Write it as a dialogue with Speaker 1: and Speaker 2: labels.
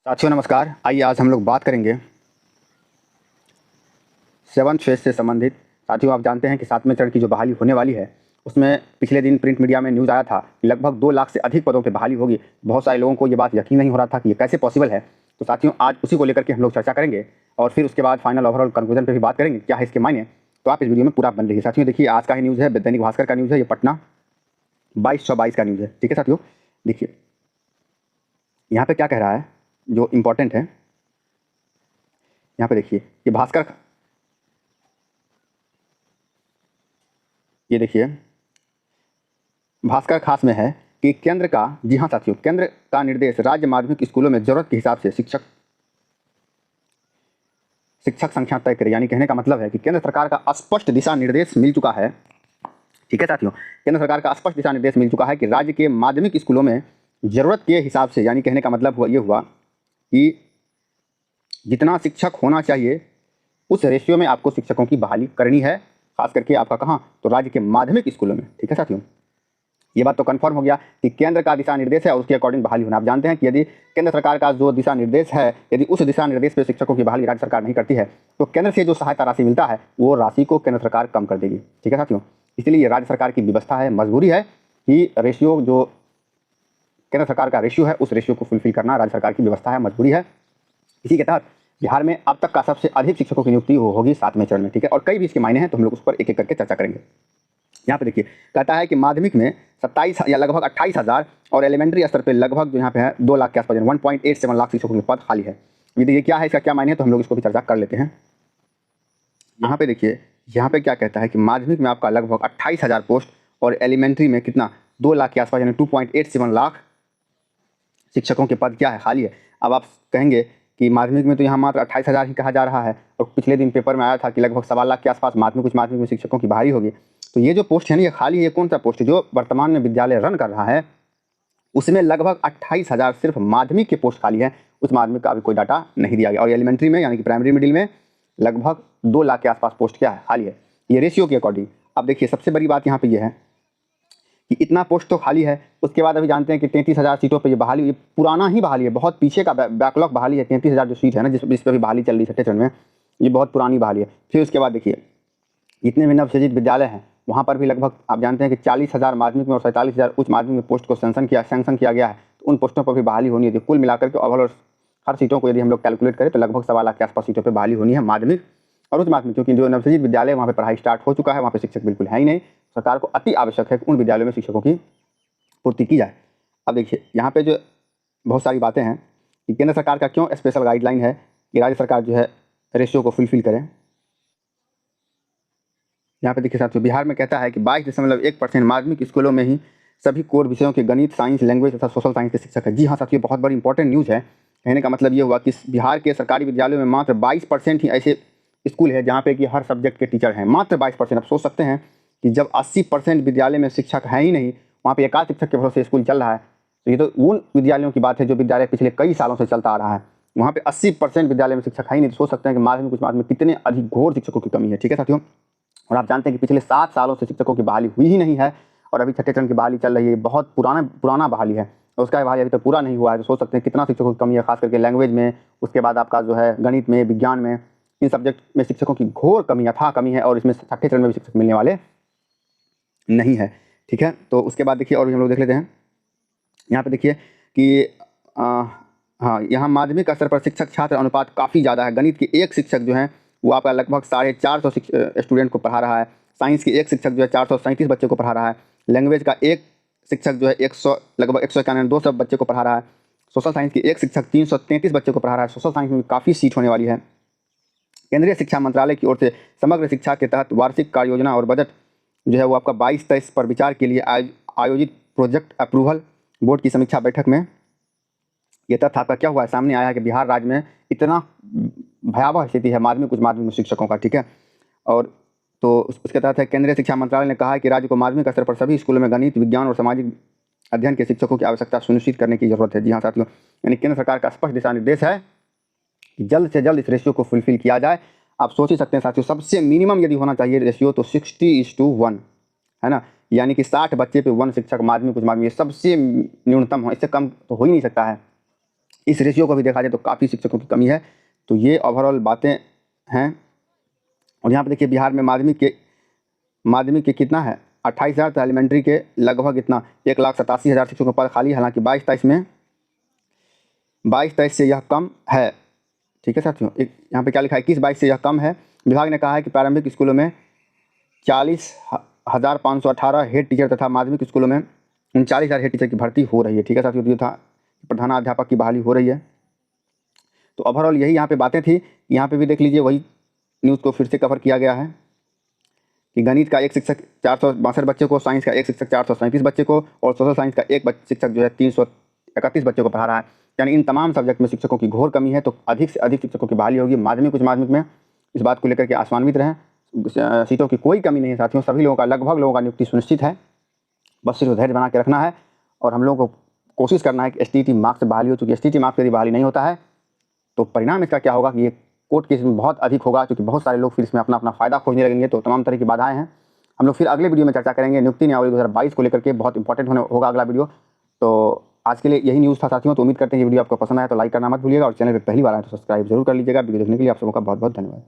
Speaker 1: साथियों नमस्कार। आइए आज हम लोग बात करेंगे 7th फेज से संबंधित। साथियों आप जानते हैं कि 7वें चरण की जो बहाली होने वाली है उसमें पिछले दिन प्रिंट मीडिया में न्यूज़ आया था कि लगभग 2 लाख से अधिक पदों पे बहाली होगी। बहुत सारे लोगों को ये बात यकीन नहीं हो रहा था कि ये कैसे पॉसिबल है। तो साथियों आज उसी को लेकर के हम लोग चर्चा करेंगे और फिर उसके बाद फाइनल ओवरऑल कंक्लूजन पर भी बात करेंगे क्या है इसके मायने। तो आप इस वीडियो में पूरा बन रहिए। साथियों देखिए आज का ही न्यूज़ है, दैनिक भास्कर का न्यूज़ है, ये पटना 22/6/22 का न्यूज़ है। ठीक है साथियों, देखिए यहाँ पे क्या कह रहा है जो इम्पोर्टेंट है। यहाँ पे देखिए ये भास्कर, ये देखिए भास्कर खास में है कि केंद्र का, जी हाँ साथियों, केंद्र का निर्देश राज्य माध्यमिक स्कूलों में जरूरत के हिसाब से शिक्षक संख्या तय करे। यानी कहने का मतलब है कि केंद्र सरकार का स्पष्ट दिशा निर्देश मिल चुका है। ठीक है साथियों, केंद्र सरकार का स्पष्ट दिशा निर्देश मिल चुका है कि राज्य के माध्यमिक स्कूलों में जरूरत के हिसाब से, यानी कहने का मतलब ये हुआ कि जितना शिक्षक होना चाहिए उस रेशियो में आपको शिक्षकों की बहाली करनी है, खास करके आपका कहाँ, तो राज्य के माध्यमिक स्कूलों में। ठीक है साथियों, ये बात तो कंफर्म हो गया कि केंद्र का दिशा निर्देश है और उसके अकॉर्डिंग बहाली होना। आप जानते हैं कि यदि केंद्र सरकार का जो दिशा निर्देश है, यदि उस दिशा निर्देश पर शिक्षकों की बहाली राज्य सरकार नहीं करती है तो केंद्र से जो सहायता राशि मिलता है वो राशि को केंद्र सरकार कम कर देगी। ठीक है साथियों, इसलिए ये राज्य सरकार की व्यवस्था है, मजबूरी है कि रेशियो जो केंद्र सरकार का रेशियो है उस रेशियो को फुलफिल करना राज्य सरकार की व्यवस्था है, मजबूरी है। इसी के तहत बिहार में अब तक का सबसे अधिक शिक्षकों की नियुक्ति होगी 7वें चरण में। ठीक है, और कई भी इसके मायने हैं तो हम लोग उस पर एक एक करके चर्चा करेंगे। यहाँ पे देखिए कहता है कि माध्यमिक में 27 या लगभग 28,000 और एलिमेंट्री स्तर पे लगभग जो यहाँ पे है 2 लाख के आसपास 1.87 लाख शिक्षकों के पद खाली है। ये क्या है, इसका क्या मायने है, तो हम लोग इसको भी चर्चा कर लेते हैं। यहाँ पे देखिए यहाँ पे क्या कहता है कि माध्यमिक में आपका लगभग 28,000 पोस्ट और एलिमेंट्री में कितना 2 लाख के आसपास यानी 2.87 लाख शिक्षकों के पद क्या है, खाली है। अब आप कहेंगे कि माध्यमिक में तो यहाँ मात्र 28,000 ही कहा जा रहा है और पिछले दिन पेपर में आया था कि लगभग 1.25 लाख के आसपास माध्यमिक उच्च माध्यमिक में शिक्षकों की बहाली होगी। तो ये जो पोस्ट है ना ये खाली है, ये कौन सा पोस्ट है, जो वर्तमान में विद्यालय रन कर रहा है उसमें लगभग 28,000 सिर्फ माध्यमिक के पोस्ट खाली है, उच्च माध्यमिक का अभी कोई डाटा नहीं दिया गया। और एलिमेंट्री में यानी कि प्राइमरी मिडिल में लगभग 2 लाख के आसपास पोस्ट क्या है, खाली है, ये रेशियो के अकॉर्डिंग। अब देखिए सबसे बड़ी बात यहाँ पे ये है कि इतना पोस्ट तो खाली है, उसके बाद अभी जानते हैं कि 33,000 सीटों पे ये बहाली, ये पुराना ही बहाली है, बहुत पीछे का बैकलॉग बहाली है। 33,000 जो सीट है ना जिस पर भी बहाली चल रही है 6ठे चरण में, ये बहुत पुरानी बहाली है। फिर उसके बाद देखिए जितने भी नवसृजित विद्यालय हैं वहाँ पर भी लगभग आप जानते हैं कि 40,000 माध्यमिक में और 47,000 उच्च माध्यमिक में पोस्ट को सैंक्शन किया गया है। तो उन पोस्टों पर भी बहाली होनी है। कुल मिलाकर के ओवरऑल हर सीटों को यदि हम लोग कैलकुलेट करें तो लगभग 1.25 लाख के आसपास सीटों पर बहाली होनी है माध्यमिक और उच्च माध्यमिक, क्योंकि जो नवसृजित विद्यालय वहाँ पर पढ़ाई स्टार्ट हो चुका है, वहाँ पर शिक्षक बिल्कुल है ही नहीं। सरकार को अति आवश्यक है कि उन विद्यालयों में शिक्षकों की पूर्ति की जाए। अब देखिए यहाँ पे जो बहुत सारी बातें हैं कि केंद्र सरकार का क्यों स्पेशल गाइडलाइन है कि राज्य सरकार जो है रेशियो को फुलफिल करे। यहाँ पे देखिए साथियों बिहार में कहता है कि 22.1% माध्यमिक स्कूलों में ही सभी कोर विषयों के गणित, साइंस, लैंग्वेज तथा सोशल साइंस के शिक्षक है। जी हाँ साथियों, बहुत बड़ी इंपॉर्टेंट न्यूज़ है। कहने का मतलब ये हुआ कि बिहार के सरकारी विद्यालयों में मात्र 22% ही ऐसे स्कूल है जहाँ पे कि हर सब्जेक्ट के टीचर हैं, मात्र 22%। आप सोच सकते हैं कि जब 80% विद्यालय में शिक्षक है ही नहीं, वहाँ पे एकाध शिक्षक के भरोसे स्कूल चल रहा है, तो ये तो उन विद्यालयों की बात है जो विद्यालय पिछले कई सालों से चलता आ रहा है। वहाँ पे 80% विद्यालय में शिक्षक है ही नहीं, तो सोच सकते हैं कि माध्यमिक उच्च माध्यमिक में कितने अधिक घोर शिक्षकों की कमी है। ठीक है साथियों, और आप जानते हैं कि पिछले 7 सालों से शिक्षकों की बहाली हुई ही नहीं है और अभी 6ठे चरण की बहाली चल रही है। बहुत पुराना बहाली है और उसका बहाली अभी तक पूरा नहीं हुआ है। तो सोच सकते हैं कितना शिक्षकों की कमी है, खास करके लैंग्वेज में, उसके बाद आपका जो है गणित में, विज्ञान में, इन सब्जेक्ट में शिक्षकों की घोर कमी, अथाह कमी है और इसमें 6ठे चरण में भी शिक्षक मिलने वाले नहीं है। ठीक है, तो उसके बाद देखिए और भी हम लोग देख लेते हैं। यहाँ पे देखिए कि हाँ, यहाँ माध्यमिक स्तर पर शिक्षक छात्र अनुपात काफ़ी ज़्यादा है। गणित के एक शिक्षक जो है वो आपका लगभग 450 स्टूडेंट को पढ़ा रहा है। साइंस के एक शिक्षक जो है 437 बच्चे को पढ़ा रहा है। लैंग्वेज का एक शिक्षक जो है लगभग 191 200 बच्चे को पढ़ा रहा है। सोशल साइंस की एक शिक्षक 333 बच्चे को पढ़ा रहा है। सोशल साइंस में काफ़ी सीट होने वाली है। केंद्रीय शिक्षा मंत्रालय की ओर से समग्र शिक्षा के तहत वार्षिक कार्य योजना और बजट जो है वो आपका 22-23 पर विचार के लिए आयोजित प्रोजेक्ट अप्रूवल बोर्ड की समीक्षा बैठक में ये तथ्य आपका क्या हुआ है, सामने आया है कि बिहार राज्य में इतना भयावह स्थिति है माध्यमिक उच्च माध्यमिक में शिक्षकों का। ठीक है, और तो उसके तहत है केंद्रीय शिक्षा मंत्रालय ने कहा है कि राज्य को माध्यमिक स्तर पर सभी स्कूलों में गणित, विज्ञान और सामाजिक अध्ययन के शिक्षकों की आवश्यकता सुनिश्चित करने की जरूरत है। जी हाँ साथियों, यानी केंद्र सरकार का स्पष्ट दिशा निर्देश है कि जल्द से जल्द इस रेशियो को फुलफिल किया जाए। आप सोच ही सकते हैं साथियों, सबसे मिनिमम यदि होना चाहिए रेशियो तो 60:1 है ना, यानी कि 60 बच्चे पे 1 शिक्षक माध्यमिक उच्च माध्यमिक, ये सबसे न्यूनतम हो, इससे कम तो हो ही नहीं सकता है। इस रेशियो को भी देखा जाए तो काफ़ी शिक्षकों की कमी है। तो ये ओवरऑल बातें हैं। और यहाँ पे देखिए बिहार में माध्यमिक के कितना है 28,000, तो एलिमेंट्री के लगभग इतना 1,87,000 शिक्षकों का पद खाली। हालांकि 22-23 से यह कम है। ठीक है साथियों, यहाँ पे क्या लिखा है 21-22 से यह कम है। विभाग ने कहा है कि प्रारंभिक स्कूलों में 40,518 हेड टीचर तथा माध्यमिक स्कूलों में 39,000 हेड टीचर की भर्ती हो रही है। ठीक है साथियों, ये था प्रधानाध्यापक की बहाली हो रही है। तो ओवरऑल यही यहाँ पे बातें थी। यहाँ पे भी देख लीजिए, वही न्यूज़ को फिर से कवर किया गया है कि गणित का एक शिक्षक 462 बच्चे को, साइंस का एक शिक्षक 437 बच्चे को, और सोशल साइंस का एक शिक्षक जो है 331 बच्चों को पढ़ा रहा है। यानी इन तमाम सब्जेक्ट में शिक्षकों की घोर कमी है। तो अधिक से अधिक शिक्षकों की बहाली होगी। माध्यमिक उच्च माध्यमिक में इस बात को लेकर के आश्वान्वित रहें। सीटों की कोई कमी नहीं है साथियों, सभी लोगों का, लगभग लोगों का नियुक्ति सुनिश्चित है। बस सिर्फ धैर्य बना के रखना है और हम लोगों को कोशिश करना है कि STT मार्क्स से बहाली हो। चूँकि STT मार्क्स यदि बहाली नहीं होता है तो परिणाम इसका क्या होगा कि ये कोर्ट केस में बहुत अधिक होगा, क्योंकि बहुत सारे लोग फिर इसमें अपना फ़ायदा खोजने लगेंगे। तो तमाम तरह की बाधाएं हैं। हम लोग फिर अगले वीडियो में चर्चा करेंगे नियुक्ति नियमावली 2022 को लेकर के, बहुत इंपॉर्टेंट होगा अगला वीडियो। तो आज के लिए यही न्यूज़ था साथियों। तो उम्मीद करते हैं ये वीडियो आपको पसंद आया तो लाइक करना मत भूलिएगा, और चैनल पर पहली बार आए तो सब्सक्राइब जरूर कर लीजिएगा। वीडियो देखने के लिए आप सबों का बहुत बहुत धन्यवाद।